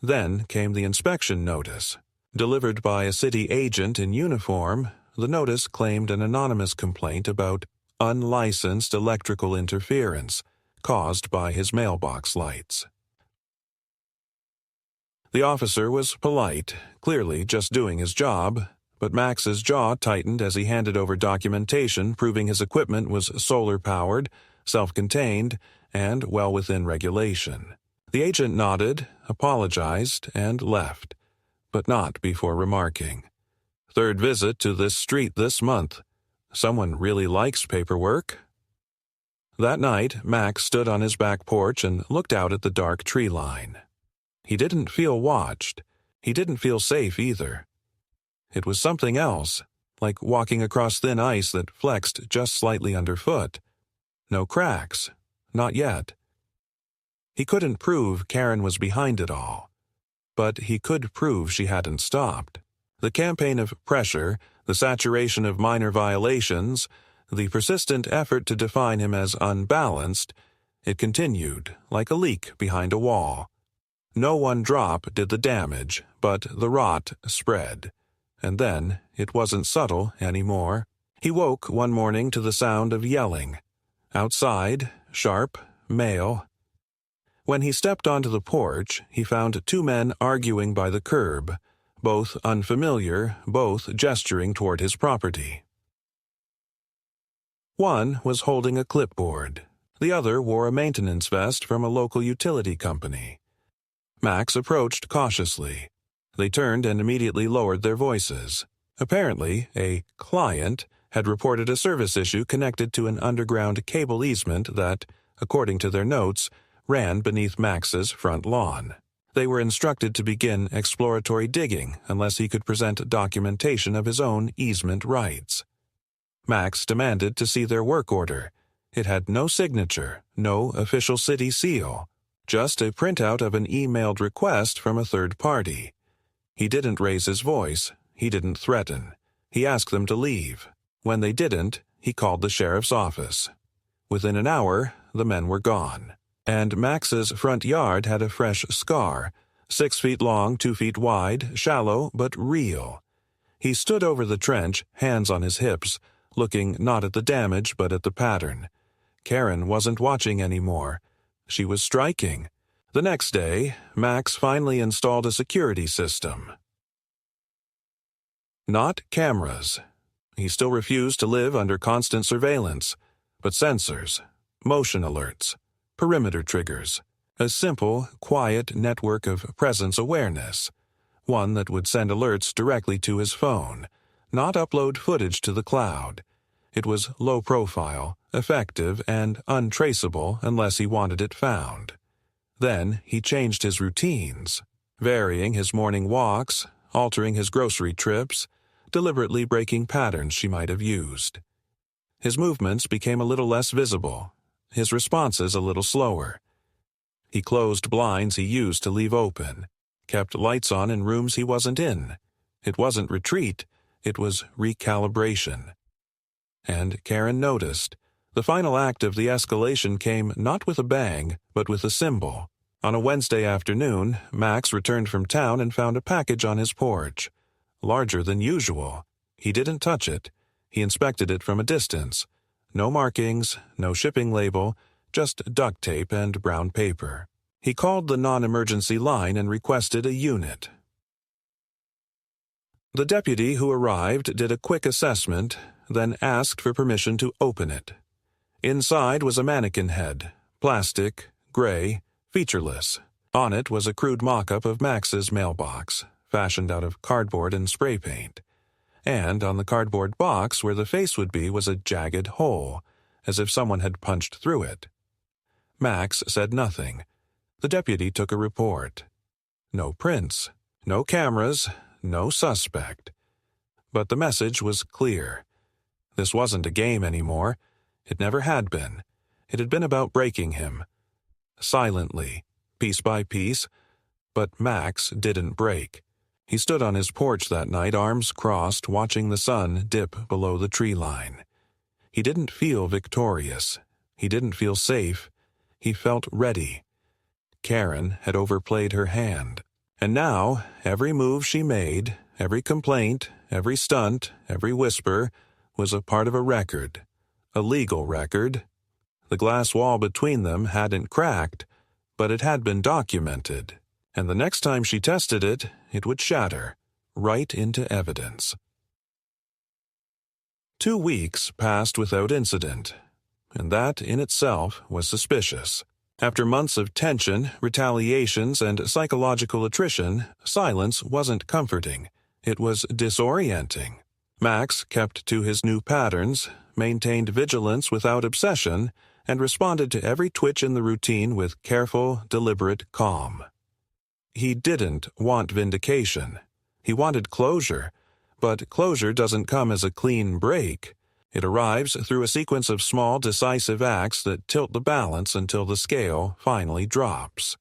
Then came the inspection notice. Delivered by a city agent in uniform, the notice claimed an anonymous complaint about unlicensed electrical interference caused by his mailbox lights. The officer was polite, clearly just doing his job, but Max's jaw tightened as he handed over documentation proving his equipment was solar-powered, self-contained, and well within regulation. The agent nodded, apologized, and left, but not before remarking, "Third visit to this street this month. Someone really likes paperwork." That night, Max stood on his back porch and looked out at the dark tree line. He didn't feel watched. He didn't feel safe either. It was something else, like walking across thin ice that flexed just slightly underfoot. No cracks. Not yet. He couldn't prove Karen was behind it all. but he could prove she hadn't stopped. The campaign of pressure, the saturation of minor violations, the persistent effort to define him as unbalanced, it continued, like a leak behind a wall. No one drop did the damage, but the rot spread. And then it wasn't subtle anymore. He woke one morning to the sound of yelling. Outside, sharp, male. When he stepped onto the porch, he found two men arguing by the curb, both unfamiliar, both gesturing toward his property. One was holding a clipboard. The other wore a maintenance vest from a local utility company. Max approached cautiously. They turned and immediately lowered their voices. Apparently, a client had reported a service issue connected to an underground cable easement that, according to their notes, ran beneath Max's front lawn. They were instructed to begin exploratory digging unless he could present documentation of his own easement rights. Max demanded to see their work order. It had no signature, no official city seal, just a printout of an emailed request from a third party. He didn't raise his voice. He didn't threaten. He asked them to leave. When they didn't, he called the sheriff's office. Within an hour, the men were gone. And Max's front yard had a fresh scar, 6 feet long, 2 feet wide, shallow but real. He stood over the trench, hands on his hips, looking not at the damage but at the pattern. Karen wasn't watching anymore. She was striking. The next day, Max finally installed a security system. Not cameras. He still refused to live under constant surveillance, but sensors, motion alerts, perimeter triggers, a simple, quiet network of presence awareness, one that would send alerts directly to his phone, not upload footage to the cloud. It was low profile, effective, and untraceable unless he wanted it found. Then he changed his routines, varying his morning walks, altering his grocery trips, deliberately breaking patterns she might have used. His movements became a little less visible, his responses a little slower. He closed blinds he used to leave open, kept lights on in rooms he wasn't in. It wasn't retreat, it was recalibration. And Karen noticed. The final act of the escalation came not with a bang, but with a symbol. On a Wednesday afternoon, Max returned from town and found a package on his porch. Larger than usual. He didn't touch it. He inspected it from a distance. No markings, no shipping label, just duct tape and brown paper. He called the non-emergency line and requested a unit. The deputy who arrived did a quick assessment, then asked for permission to open it. Inside was a mannequin head, plastic, gray, featureless. On it was a crude mock-up of Max's mailbox, fashioned out of cardboard and spray paint. And on the cardboard box where the face would be was a jagged hole, as if someone had punched through it. Max said nothing. The deputy took a report. No prints, no cameras, no suspect. But the message was clear. This wasn't a game anymore. It never had been. It had been about breaking him. Silently, piece by piece, but Max didn't break. He stood on his porch that night, arms crossed, watching the sun dip below the tree line. He didn't feel victorious. He didn't feel safe. He felt ready. Karen had overplayed her hand. And now, every move she made, every complaint, every stunt, every whisper, was a part of a record. A legal record. The glass wall between them hadn't cracked, but it had been documented. And the next time she tested it, it would shatter, right into evidence. 2 weeks passed without incident, and that in itself was suspicious. After months of tension, retaliations, and psychological attrition, silence wasn't comforting. It was disorienting. Max kept to his new patterns, maintained vigilance without obsession, and responded to every twitch in the routine with careful, deliberate calm. He didn't want vindication. He wanted closure, but closure doesn't come as a clean break. It arrives through a sequence of small, decisive acts that tilt the balance until the scale finally drops.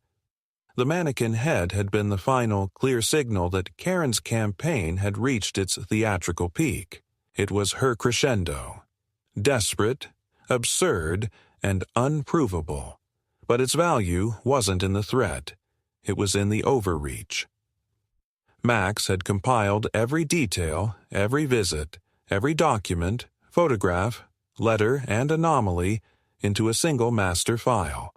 The mannequin head had been the final, clear signal that Karen's campaign had reached its theatrical peak. It was her crescendo. Desperate, absurd, and unprovable. But its value wasn't in the threat. It was in the overreach. Max had compiled every detail, every visit, every document, photograph, letter, and anomaly into a single master file.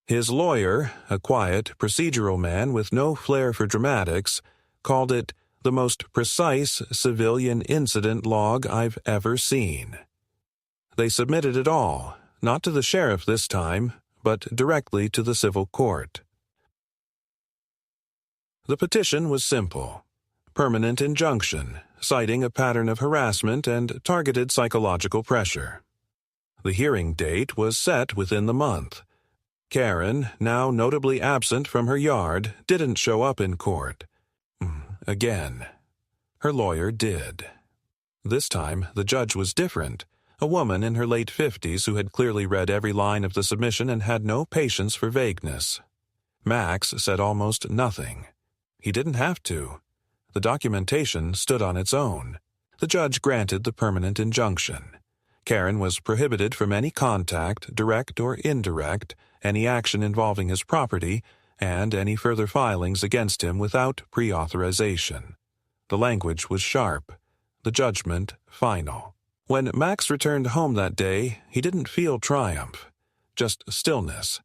His lawyer, a quiet, procedural man with no flair for dramatics, called it the most precise civilian incident log I've ever seen. They submitted it all, not to the sheriff this time, but directly to the civil court. The petition was simple. Permanent injunction, citing a pattern of harassment and targeted psychological pressure. The hearing date was set within the month. Karen, now notably absent from her yard, didn't show up in court. Again. Her lawyer did. This time, the judge was different, a woman in her late 50s who had clearly read every line of the submission and had no patience for vagueness. Max said almost nothing. He didn't have to. The documentation stood on its own. The judge granted the permanent injunction. Karen was prohibited from any contact, direct or indirect, any action involving his property, and any further filings against him without pre-authorization. The language was sharp, the judgment final. When Max returned home that day, he didn't feel triumph, just stillness.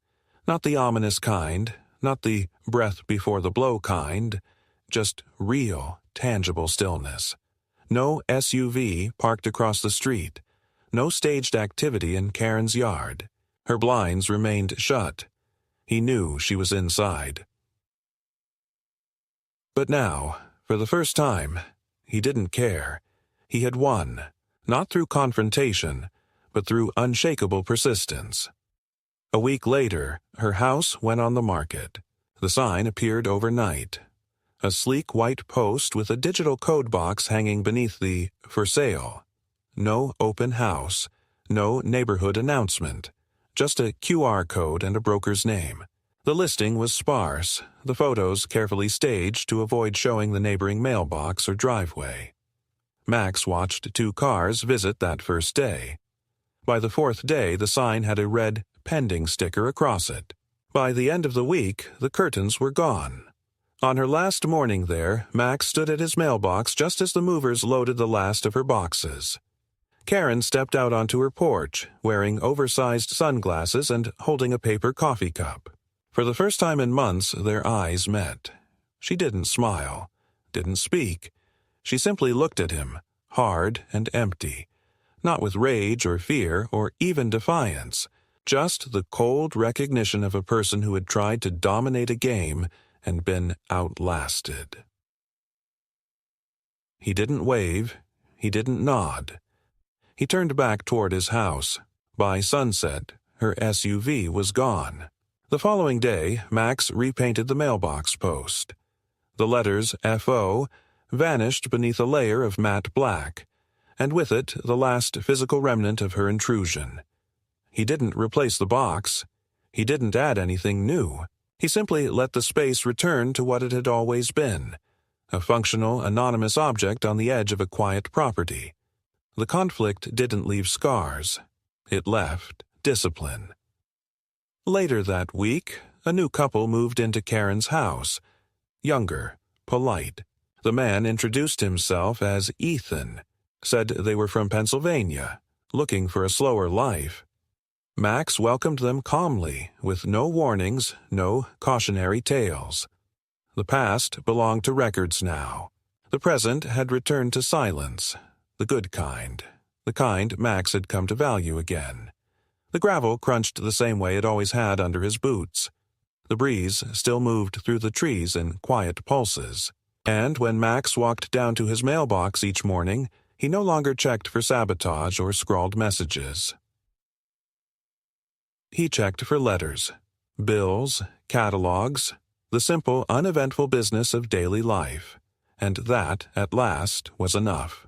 Not the ominous kind, not the breath before the blow kind, just real, tangible stillness. No SUV parked across the street, no staged activity in Karen's yard. Her blinds remained shut. He knew she was inside. But now, for the first time, he didn't care. He had won, not through confrontation, but through unshakable persistence. A week later, her house went on the market. The sign appeared overnight. A sleek white post with a digital code box hanging beneath the "For Sale." No open house, no neighborhood announcement. Just a QR code and a broker's name. The listing was sparse, the photos carefully staged to avoid showing the neighboring mailbox or driveway. Max watched 2 cars visit that first day. By the 4th day, the sign had a red pending sticker across it. By the end of the week, the curtains were gone. On her last morning there, Max stood at his mailbox just as the movers loaded the last of her boxes. Karen stepped out onto her porch, wearing oversized sunglasses and holding a paper coffee cup. For the first time in months, their eyes met. She didn't smile, didn't speak. She simply looked at him, hard and empty, not with rage or fear or even defiance, just the cold recognition of a person who had tried to dominate a game and been outlasted. He didn't wave, he didn't nod. He turned back toward his house. By sunset, her SUV was gone. The following day, Max repainted the mailbox post. The letters F.O. vanished beneath a layer of matte black, and with it the last physical remnant of her intrusion. He didn't replace the box. He didn't add anything new. He simply let the space return to what it had always been, a functional, anonymous object on the edge of a quiet property. The conflict didn't leave scars. It left discipline. Later that week, a new couple moved into Karen's house. Younger, polite. The man introduced himself as Ethan, said they were from Pennsylvania, looking for a slower life. Max welcomed them calmly, with no warnings, no cautionary tales. The past belonged to records now. The present had returned to silence. The good kind. The kind Max had come to value again. The gravel crunched the same way it always had under his boots. The breeze still moved through the trees in quiet pulses. And when Max walked down to his mailbox each morning, he no longer checked for sabotage or scrawled messages. He checked for letters, bills, catalogs, the simple, uneventful business of daily life. And that, at last, was enough.